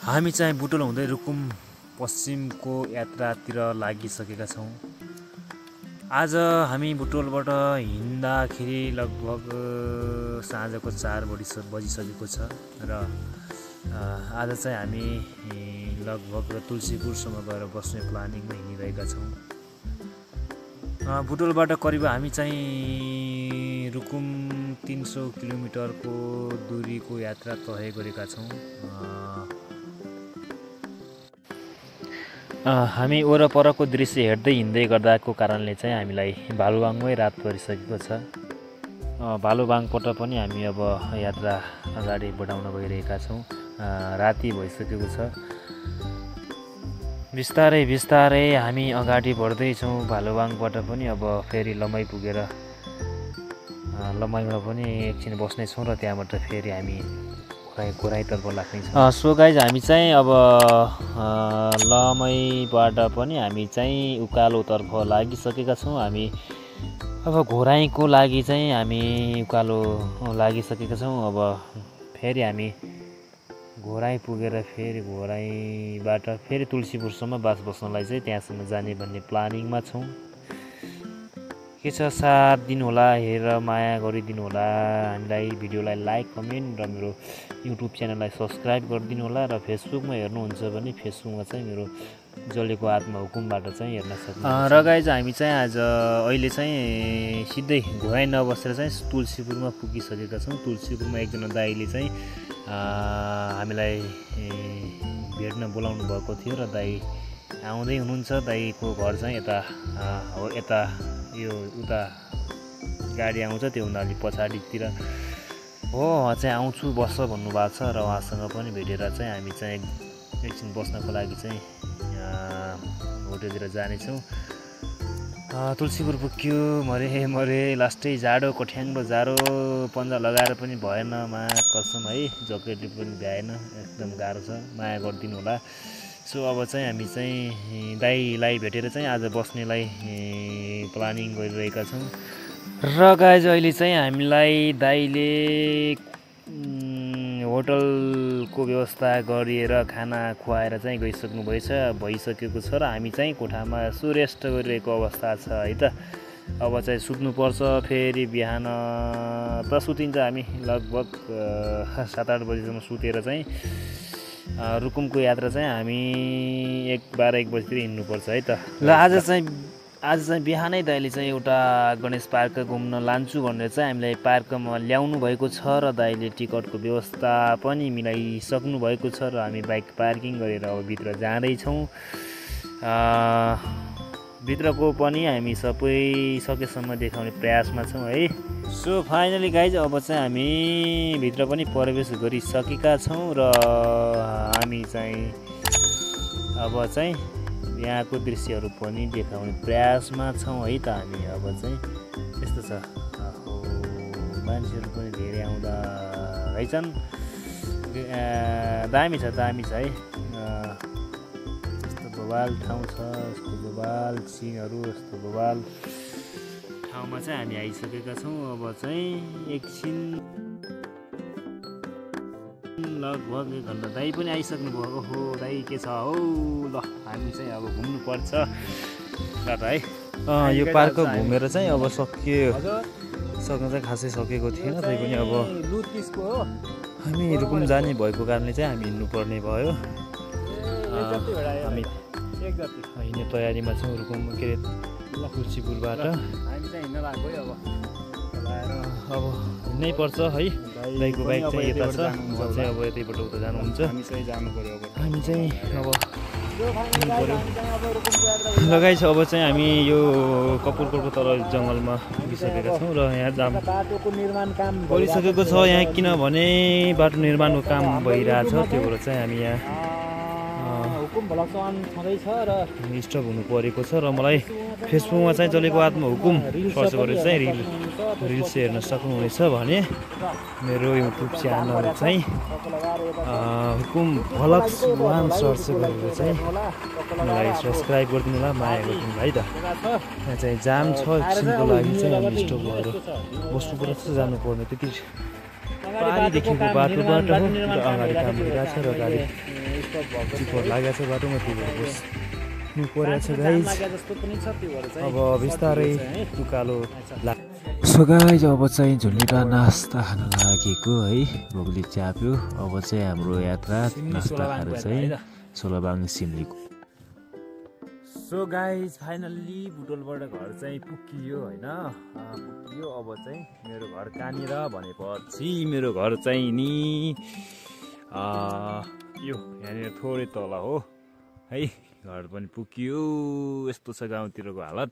हामी चाहिँ बुटोल हुँदै रुकुम पश्चिमको यात्रातिर लागिसकेका छौँ। आज हामी बुटोलबाट हिँड्दाखेरि लगभग साँझको 4 बजिसकेको छ र आज चाहिँ हामी लगभग तुलसीपुरसम्म गएर बस्ने प्लानिङमा हिँडिरहेका छौँ। बुटोलबाट करिब हामी चाहिँ रुकुम 300 किलोमिटरको दूरीको यात्रा तय गरेका छौँ। हामी वरपरको दृश्य हेर्दै हिँड्दै गर्दाको कारणले चाहिँ हामीलाई भालुबाङमै रात परिसकेको छ। भालुबाङबाट पनि हामी अब यात्रा अगाडि बढाउन गइरहेका छौँ। राति भइसकेको छ। बिस्तारै बिस्तारै हामी अगाडि बढ्दैछौँ। भालुबाङबाट पनि अब फेरि लमाई पुगेर लमाईमा पनि एकछिन बस्नेछौँ र त्यहाँबाट फेरि हामी घोराईतर्फ लाग्नेछौँ। सो गाइज हामी चाहिँ अब लमाईबाट पनि हामी चाहिँ उकालोतर्फ लागिसकेका छौँ। हामी अब घोराईको लागि चाहिँ हामी उकालो लागिसकेका छौँ। अब फेरि हामी घोराई पुगेर फेरि घोराईबाट फेरि तुलसीपुरसम्म बास बस्नलाई चाहिँ त्यहाँसम्म जाने भन्ने प्लानिङमा छौँ। के छ, साथ दिनु होला, हेरेर माया गरिदिनु होला। हामीलाई भिडियोलाई लाइक, कमेन्ट र मेरो युट्युब च्यानललाई सब्सक्राइब गरिदिनु होला। र फेसबुकमा हेर्नुहुन्छ भने फेसबुकमा चाहिँ मेरो जलेको आत्मा हुकुमबाट चाहिँ हेर्न सक्नुहुन्छ। र गाइज हामी चाहिँ आज अहिले चाहिँ सिधै घोराई नबसेर चाहिँ तुलसीपुरमा पुगिसकेका छौँ। तुलसीपुरमा एकजना दाइले चाहिँ हामीलाई भेट्न बोलाउनु भएको थियो र दाइ आउँदै हुनुहुन्छ। दाइको घर चाहिँ यता यो उता गाडी आउँछ त्योभन्दा अलि पछाडितिर हो। चाहिँ आउँछु बस्छ भन्नुभएको छ र उहाँसँग पनि भेटेर चाहिँ हामी चाहिँ एकछिन बस्नको लागि चाहिँ होटेलतिर जानेछौँ। तुलसीपुर पुग्यो मरे लास्टै जाडो कठ्याङ्ग्रो जाडो पन्जा लगाएर पनि भएन। माया कसम है, ज्याकेटले पनि भ्याएन, एकदम गाह्रो छ, माया गरिदिनु होला। सो अब चाहिँ हामी चाहिँ दाइलाई भेटेर चाहिँ आज बस्नेलाई प्लानिङ गरिरहेका छौँ। र गाइज अहिले चाहिँ हामीलाई दाइले होटलको व्यवस्था गरिएर खाना खुवाएर चाहिँ भइसकेको छ र हामी चाहिँ कोठामा यसो रेस्ट गरिरहेको अवस्था छ है त। अब चाहिँ सुत्नुपर्छ। फेरि बिहान त सुतिन्छ हामी लगभग 7-8 बजीसम्म सुतेर चाहिँ रुकुमको यात्रा चाहिँ हामी 12-1 बजीतिर हिँड्नुपर्छ है त। ल आज चाहिँ बिहानै दाइले चाहिँ एउटा गणेश पार्क घुम्न लान्छु भनेर चाहिँ हामीलाई पार्कमा ल्याउनु भएको छ र दाइले टिकटको व्यवस्था पनि मिलाइसक्नु भएको छ र हामी बाइक पार्किङ गरेर अब भित्र जाँदैछौँ। भित्रको पनि हामी सबै सकेसम्म देखाउने प्रयासमा छौँ है। सो फाइनली गाइज अब चाहिँ हामी भित्र पनि प्रवेश गरिसकेका छौँ र हामी चाहिँ अब चाहिँ यहाँको दृश्यहरू पनि देखाउने प्रयासमा छौँ है त। हामी अब चाहिँ यस्तो छ, मान्छेहरू पनि धेरै आउँदा रहेछन्। दामी छ है। यस्तो बवाल ठाउँ छ, यस्तो बवाल सिनहरू, यस्तो बवाल ठाउँमा चाहिँ हामी आइसकेका छौँ। अब चाहिँ एकछिन लगभग 1 घन्टा दाइ पनि आइसक्नु भयो। ओहो दाइ के छ हौ। ल हामी चाहिँ अब घुम्नु पर्छ दादा है। यो पार्क घुमेर चाहिँ अब सक्न चाहिँ खासै सकेको थिएन। त्यही पनि अब हामी रुकुम जाने भएको कारणले चाहिँ हामी हिँड्नुपर्ने भयो। हामी हिँड्ने तयारीमा छौँ रुकुम के अरे तुलसीपुरबाट। हामी चाहिँ हिँड्न लाग्यो है। अब हिँड्नै पर्छ है। दाइको बाइक चाहिँ यता छ, उहाँ चाहिँ अब यतैबाट उता जानुहुन्छ। हामी चाहिँ अब लगाइ छ। अब चाहिँ हामी यो कपुरकोटको तल जङ्गलमा पुगिसकेका छौँ र यहाँ बाटोको निर्माण काम गरिसकेको छ यहाँ, किनभने बाटो निर्माणको काम भइरहेछ। त्यो भएर चाहिँ हामी यहाँ डिस्टर्ब हुनु परेको छ। र मलाई फेसबुकमा चाहिँ चलेको आत्मा हुकुम सर्च गरेर चाहिँ रिल्स हेर्न सक्नुहुनेछ भने मेरो युट्युब च्यानल चाहिँ हुकुम भ्लग्स 1 सर्च गरेर चाहिँ मलाई सब्सक्राइब गरिदिनु होला, माया गरिदिनु होला है त। यहाँ चाहिँ जाम छ, एकछिनको लागि चाहिँ हामी स्टप भएर बस्नुपर्छ, जानुपर्ने त्यति पारी देखेको बाटोबाट हो र अगाडि काम भइरहेको छ र गाडी टिपोट लागेको छ बाटोमा टिपोट बस्नु परेको छ गाइज अब बिस्तारै उकालो सो गाइज अब चाहिँ झुन्डीका नास्ता खान लागेको है भोकले च्याप्यो अब चाहिँ हाम्रो यात्रा नास्ता खाएर चाहिँ सोलबाङ सिमलीको सो गाइज फाइनल्ली बुटोलबाट घर चाहिँ पुगियो होइन पुगियो अब चाहिँ मेरो घर कहाँनिर भनेपछि मेरो घर चाहिँ नि यो यहाँनिर थोरै तल हो है घर पनि पुगियो यस्तो छ गाउँतिरको हालत